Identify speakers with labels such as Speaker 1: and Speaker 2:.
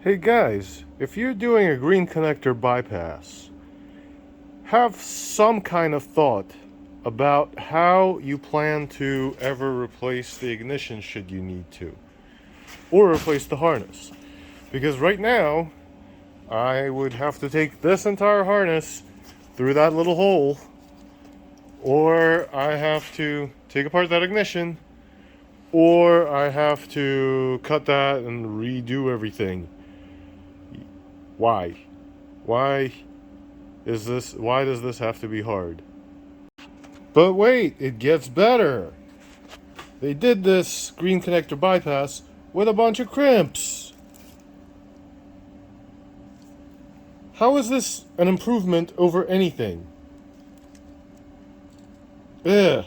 Speaker 1: Hey guys, if you're doing a green connector bypass, have some kind of thought about how you plan to ever replace the ignition should you need to, or replace the harness. Because right now, I would have to take this entire harness through that little hole, or I have to take apart that ignition, or I have to cut that and redo everything. Why? Why why does this have to be hard? But wait, it gets better. They did this green connector bypass with a bunch of crimps. How is this an improvement over anything? Ugh.